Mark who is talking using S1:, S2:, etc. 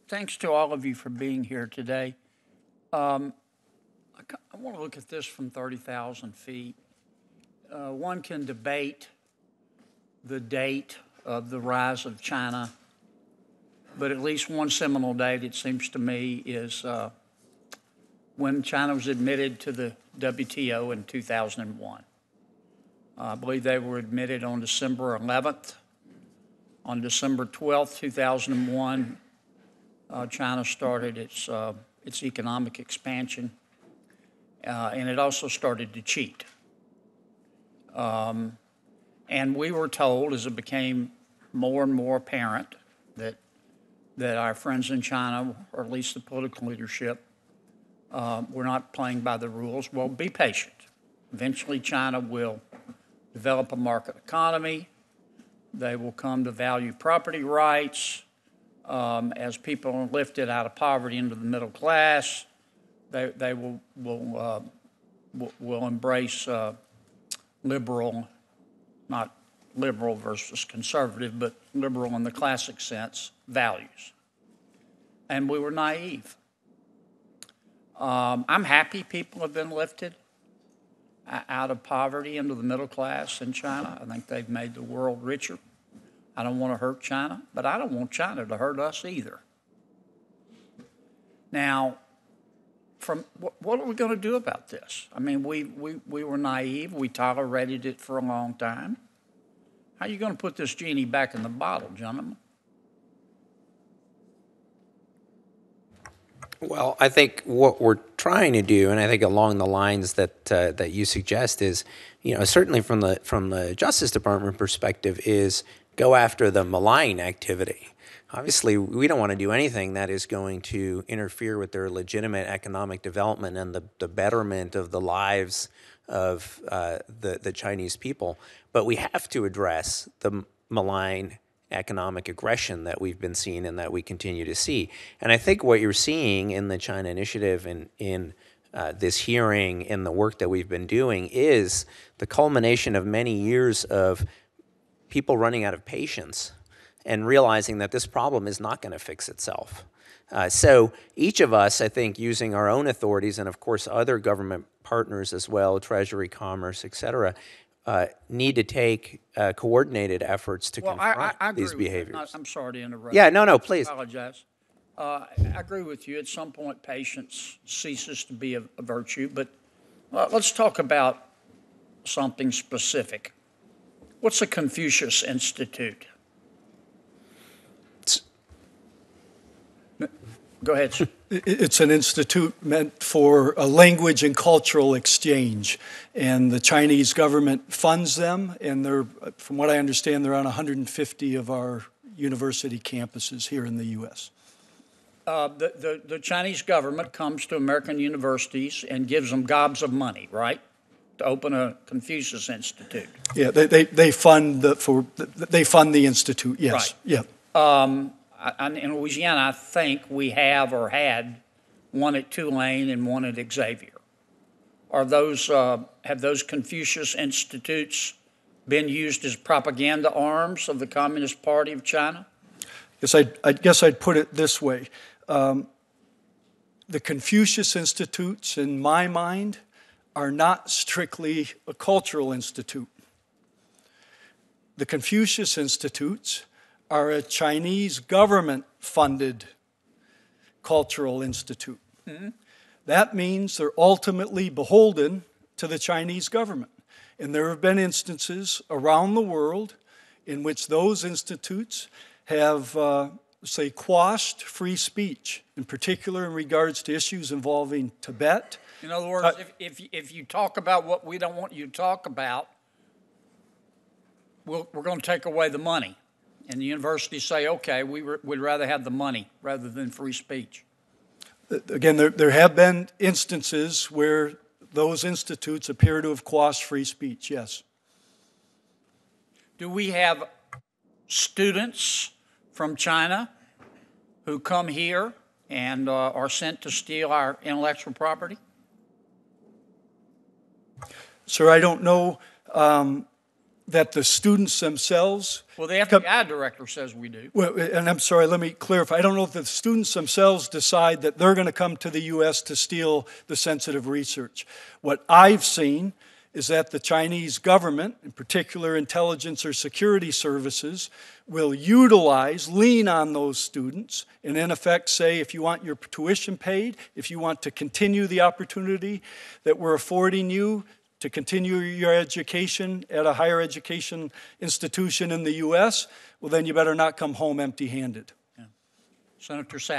S1: thanks to all of you for being here today. I want to look at this from 30,000 feet. One can debate the date of the rise of China, but at least one seminal date, it seems to me, is when China was admitted to the WTO in 2001. I believe they were admitted on December 11th. On December 12th, 2001, China started its economic expansion, and it also started to cheat. And we were told, as it became more and more apparent, that our friends in China, or at least the political leadership, were not playing by the rules. Well, be patient. Eventually, China will develop a market economy. They will come to value property rights. As people are lifted out of poverty into the middle class, they will embrace liberal, not liberal versus conservative, but liberal in the classic sense, values. And we were naive. I'm happy people have been lifted out of poverty into the middle class in China. I think they've made the world richer. I don't want to hurt China, but I don't want China to hurt us either. Now, what are we going to do about this? I mean, we were naive. We tolerated it for a long time. How are you going to put this genie back in the bottle, gentlemen?
S2: Well, I think what we're trying to do, and I think along the lines that you suggest, is, certainly from the Justice Department perspective, is go after the malign activity. Obviously, we don't want to do anything that is going to interfere with their legitimate economic development and the betterment of the lives of the Chinese people. But we have to address the malign economic aggression that we've been seeing and that we continue to see. And I think what you're seeing in the China Initiative and in this hearing, in the work that we've been doing, is the culmination of many years of people running out of patience and realizing that this problem is not going to fix itself. So each of us, I think, using our own authorities and, of course, other government partners as well, Treasury, Commerce, et cetera, need to take coordinated efforts to confront
S1: I agree
S2: these behaviors.
S1: I'm sorry to interrupt.
S2: Yeah, no, please.
S1: I apologize. I agree with you. At some point, patience ceases to be a virtue. But let's talk about something specific. What's the Confucius Institute? Go ahead.
S3: It's an institute meant for a language and cultural exchange, and the Chinese government funds them, and from what I understand, they're on 150 of our university campuses here in the U.S.
S1: The Chinese government comes to American universities and gives them gobs of money, right, to open a Confucius Institute.
S3: Yeah, they fund the institute. Yes.
S1: Right.
S3: Yeah.
S1: In Louisiana, I think we have or had one at Tulane and one at Xavier. Have those Confucius Institutes been used as propaganda arms of the Communist Party of China?
S3: Yes, I guess I'd put it this way. The Confucius Institutes, in my mind, are not strictly a cultural institute. The Confucius Institutes are a Chinese government-funded cultural institute. Mm-hmm. That means they're ultimately beholden to the Chinese government. And there have been instances around the world in which those institutes have, quashed free speech, in particular in regards to issues involving Tibet.
S1: In other words, if you talk about what we don't want you to talk about, we're going to take away the money. And the universities say, okay, we'd rather have the money rather than free speech.
S3: Again, there have been instances where those institutes appear to have quashed free speech, yes.
S1: Do we have students from China who come here and are sent to steal our intellectual property?
S3: Sir, I don't know that the students themselves.
S1: Well, the FBI director says we do.
S3: Well, and I'm sorry, let me clarify. I don't know if the students themselves decide that they're going to come to the U.S. to steal the sensitive research. What I've seen is that the Chinese government, in particular intelligence or security services, will lean on those students, and in effect say, if you want your tuition paid, if you want to continue the opportunity that we're affording you to continue your education at a higher education institution in the U.S., well, then you better not come home empty-handed.
S1: Senator Sapp.